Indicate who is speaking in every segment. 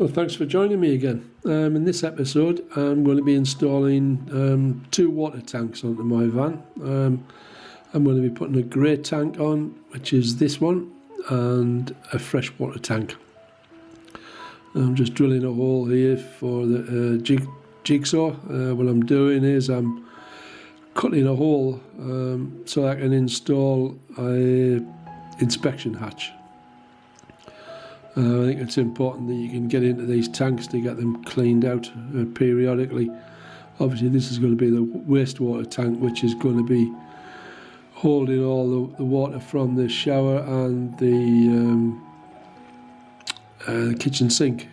Speaker 1: Well, thanks for joining me again. In this episode I'm going to be installing 2 water tanks onto my van. I'm going to be putting a grey tank on, which is this one, and a freshwater tank. I'm just drilling a hole here for the jigsaw. What I'm doing is I'm cutting a hole so I can install a inspection hatch. I think it's important that you can get into these tanks to get them cleaned out periodically. Obviously this is going to be the wastewater tank, which is going to be holding all the water from the shower and the kitchen sink.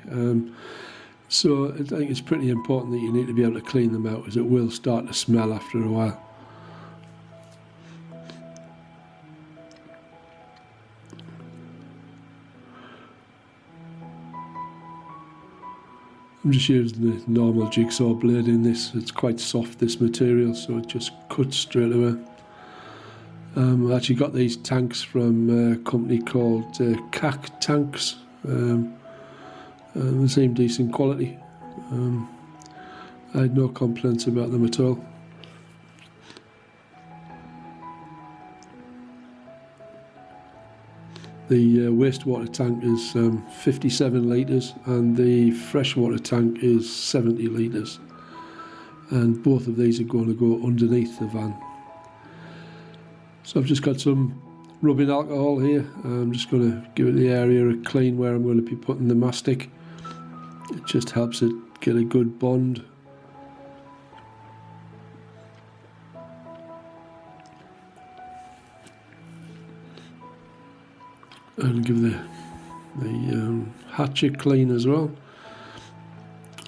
Speaker 1: So I think it's pretty important that you need to be able to clean them out, as it will start to smell after a while. I'm just using the normal jigsaw blade in this. It's quite soft, this material, so it just cuts straight away. I actually got these tanks from a company called CAC tanks. They seem decent quality. I had no complaints about them at all. The wastewater tank is 57 litres and the freshwater tank is 70 litres, and both of these are going to go underneath the van. So I've just got some rubbing alcohol here. I'm just going to give it the area a clean where I'm going to be putting the mastic. It just helps it get a good bond. And give the hatch a clean as well,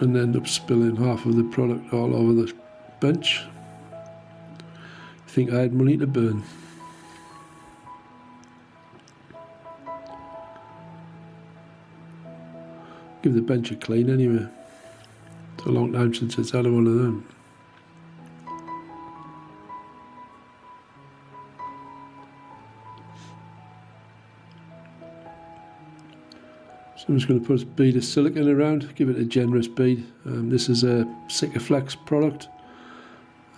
Speaker 1: and end up spilling half of the product all over the bench. I think I had money to burn. Give the bench a clean anyway. It's a long time since it's had one of them. So I'm just going to put a bead of silicone around, give it a generous bead. This is a Sikaflex product.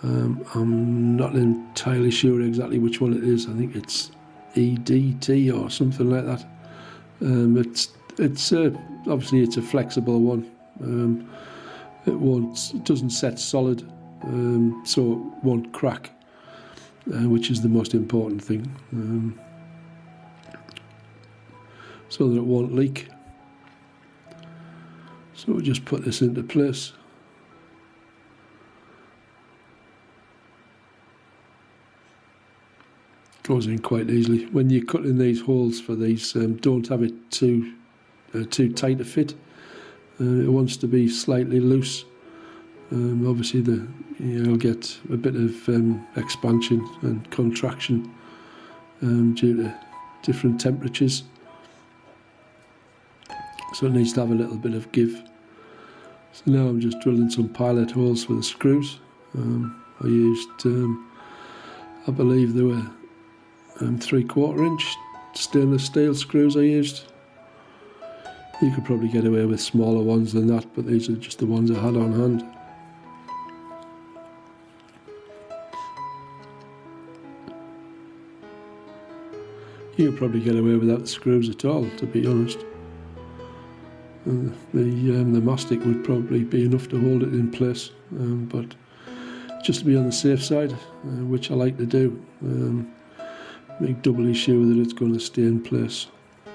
Speaker 1: I'm not entirely sure exactly which one it is. I think it's EDT or something like that. It's obviously it's a flexible one. It doesn't set solid, so it won't crack, which is the most important thing. So that it won't leak. So we'll just put this into place. Goes in quite easily. When you're cutting these holes for these, don't have it too tight a fit. It wants to be slightly loose. Obviously you'll get a bit of expansion and contraction due to different temperatures. So it needs to have a little bit of give. So now I'm just drilling some pilot holes with the screws. I used, I believe they were 3/4 inch stainless steel screws I used. You could probably get away with smaller ones than that, but these are just the ones I had on hand. You could probably get away without the screws at all, to be honest. The mastic would probably be enough to hold it in place, but just to be on the safe side, which I like to do, make doubly sure that it's going to stay in place.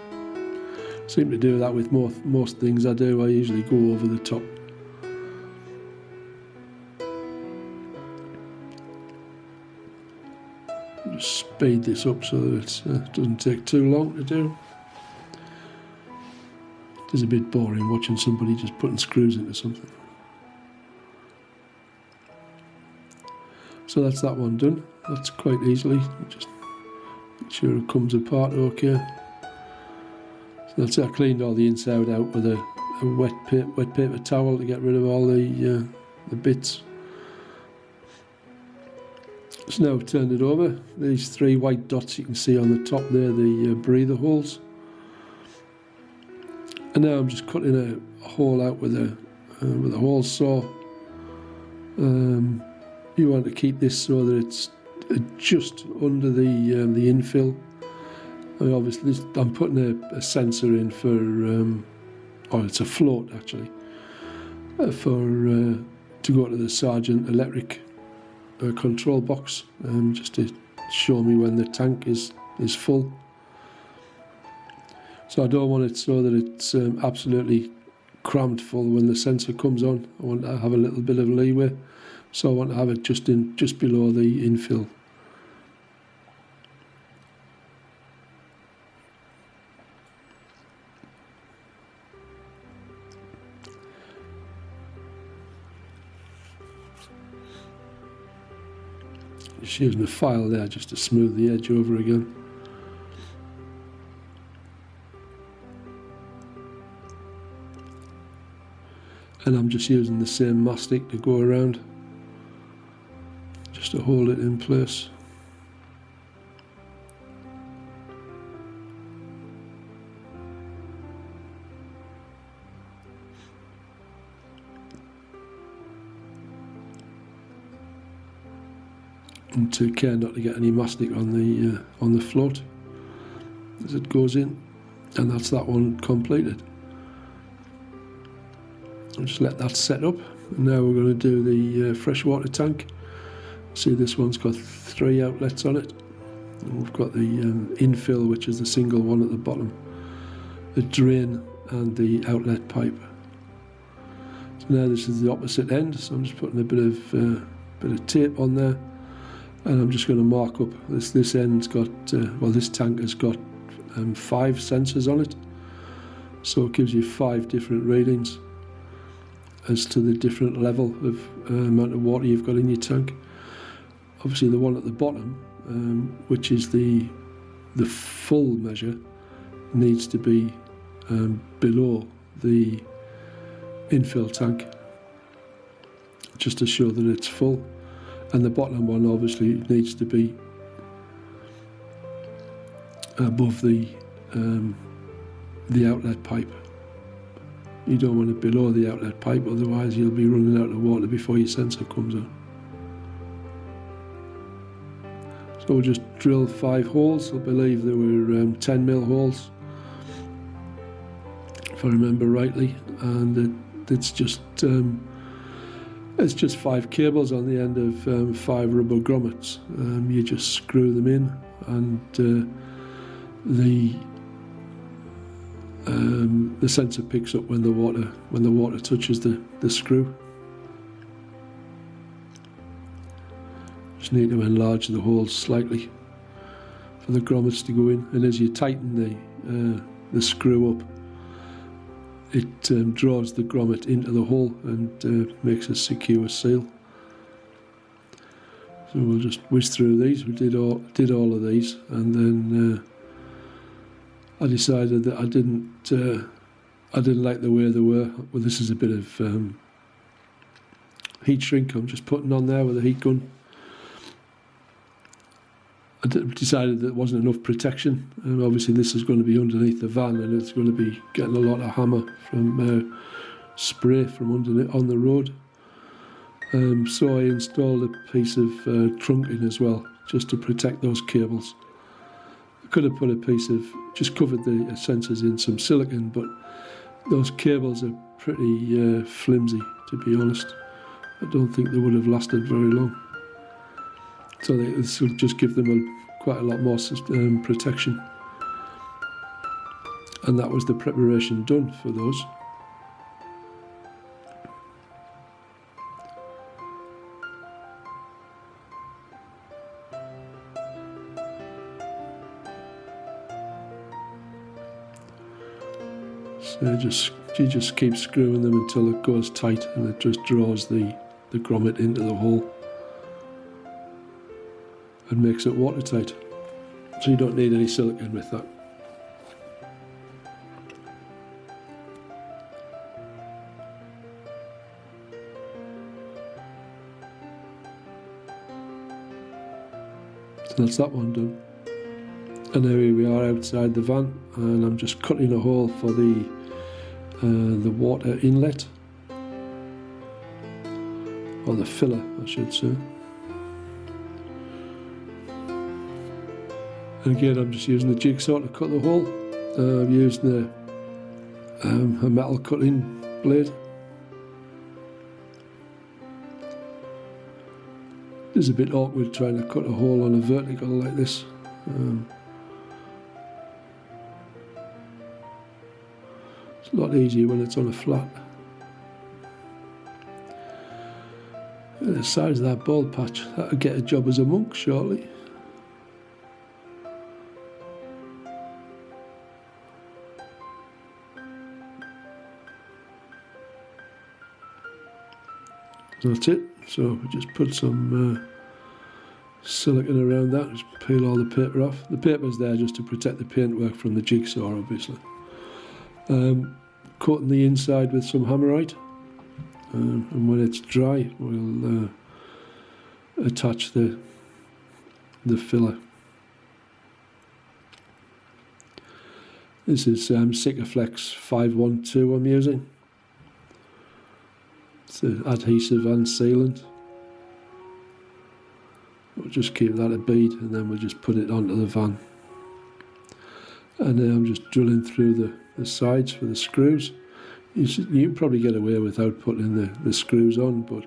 Speaker 1: I seem to do that with most things I do. I usually go over the top. Just speed this up so that it doesn't take too long to do. It's a bit boring watching somebody just putting screws into something. So that's that one done. That's quite easily. Just make sure it comes apart okay. So that's it. I cleaned all the inside out with a wet paper towel to get rid of all the bits. So now I've turned it over. These 3 white dots you can see on the top there, the breather holes. And now I'm just cutting a hole out with a hole saw. You want to keep this so that it's just under the infill. I mean, obviously I'm putting a sensor in for, or it's a float actually, to go to the Sargent electric control box, just to show me when the tank is full. So I don't want it so that it's absolutely crammed full when the sensor comes on. I want to have a little bit of leeway, so I want to have it just below the infill. Just using a file there just to smooth the edge over again. And I'm just using the same mastic to go around, just to hold it in place. And take care not to get any mastic on the float as it goes in. And that's that one completed. I'll just let that set up. And now we're going to do the freshwater tank. See, this one's got 3 outlets on it. And we've got the infill, which is the single one at the bottom, the drain and the outlet pipe. So now this is the opposite end, so I'm just putting a bit of tape on there, and I'm just going to mark up this end's got well, this tank has got 5 sensors on it, so it gives you 5 different readings as to the different level of amount of water you've got in your tank. Obviously the one at the bottom, which is the full measure, needs to be below the infill tank, just to show that it's full, and the bottom one obviously needs to be above the outlet pipe. You don't want it below the outlet pipe, otherwise you'll be running out of water before your sensor comes on. So we'll just drill 5 holes. I believe there were 10mm holes, if I remember rightly, and it's just 5 cables on the end of 5 rubber grommets. You just screw them in, and the sensor picks up when the water touches the screw. Just need to enlarge the holes slightly for the grommets to go in, and as you tighten the screw up, it draws the grommet into the hole and makes a secure seal. So we'll just whiz through these. We did all of these, and then I decided that I didn't like the way they were. Well, this is a bit of heat shrink I'm just putting on there with a heat gun. I decided there wasn't enough protection, and obviously this is going to be underneath the van, and it's going to be getting a lot of hammer from spray from on the road. So I installed a piece of trunking as well, just to protect those cables. I could have put a piece of, just covered the sensors in some silicone, but those cables are pretty flimsy, to be honest. I don't think they would have lasted very long. So this will just give them quite a lot more protection. And that was the preparation done for those. So you just keep screwing them until it goes tight, and it just draws the grommet into the hole and makes it watertight. So you don't need any silicone with that. So that's that one done. And now here we are outside the van, and I'm just cutting a hole for the the water inlet, or the filler I should say. And again, I'm just using the jigsaw to cut the hole. I'm using a metal cutting blade. It's a bit awkward trying to cut a hole on a vertical like this. It's a lot easier when it's on a flat. The size of that bald patch, that'll get a job as a monk shortly. That's it. So we just put some silicone around that, just peel all the paper off. The paper's there just to protect the paintwork from the jigsaw, obviously. Coating the inside with some hammerite, and when it's dry we'll attach the filler. This is Sikaflex 512 I'm using. It's the adhesive and sealant. We'll just keep that a bead and then we'll just put it onto the van. And then I'm just drilling through the sides for the screws. You can probably get away without putting the screws on, but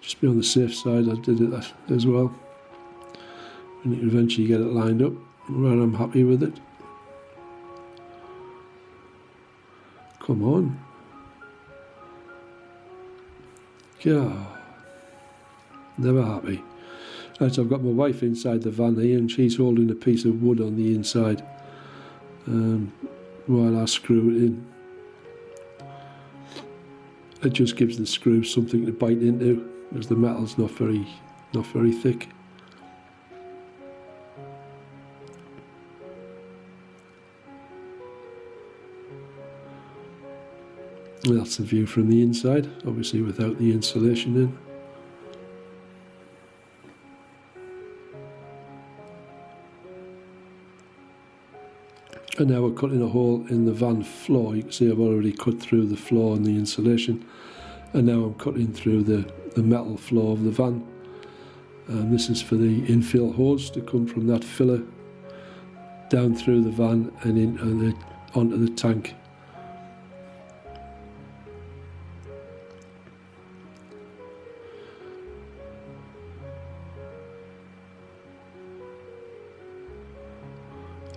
Speaker 1: just be on the safe side, I did it as well. And you can eventually get it lined up where I'm happy with it. Come on. Yeah. Never happy. Right, so I've got my wife inside the van here and she's holding a piece of wood on the inside while I screw it in. It just gives the screw something to bite into because the metal's not very thick. And that's the view from the inside, obviously without the insulation in. And now we're cutting a hole in the van floor. You can see I've already cut through the floor and the insulation, and now I'm cutting through the metal floor of the van. And this is for the infill hose to come from that filler down through the van and onto the tank.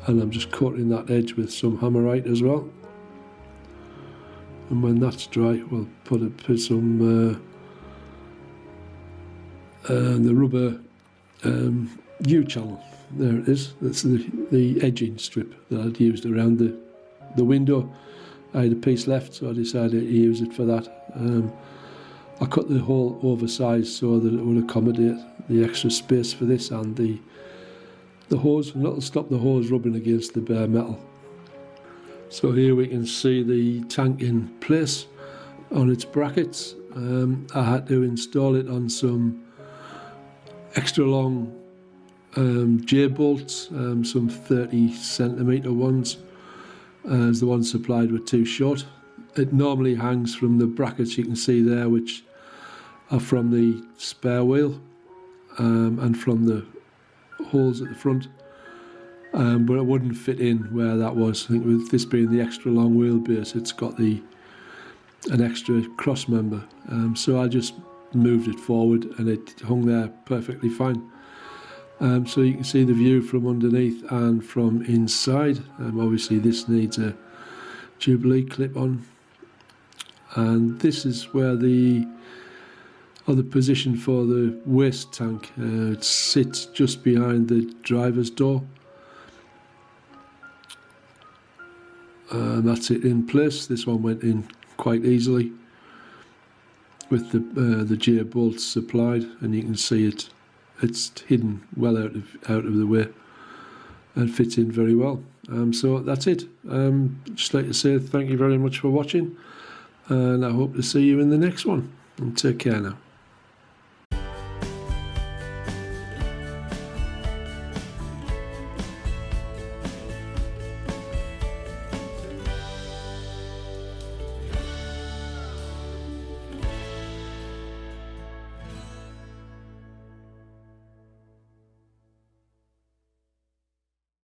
Speaker 1: And I'm just coating that edge with some hammerite as well. And when that's dry, we'll put some the rubber U-channel. There it is. That's the edging strip that I'd used around the window. I had a piece left, so I decided to use it for that. I cut the hole oversized so that it would accommodate the extra space for this and the hose, and that'll stop the hose rubbing against the bare metal. So here we can see the tank in place on its brackets. I had to install it on some extra long J-bolts, some 30cm ones, as the ones supplied were too short. It normally hangs from the brackets you can see there, which are from the spare wheel and from the holes at the front, but it wouldn't fit in where that was. I think with this being the extra long wheelbase, it's got an extra cross member, so I just moved it forward and it hung there perfectly fine. So you can see the view from underneath and from inside. Obviously this needs a Jubilee clip on, and this is where the position for the waste tank. It sits just behind the driver's door. And that's it in place. This one went in quite easily with the J bolts supplied, and you can see it's hidden well out of the way and fits in very well. So that's it. Just like to say thank you very much for watching, and I hope to see you in the next one. And take care now.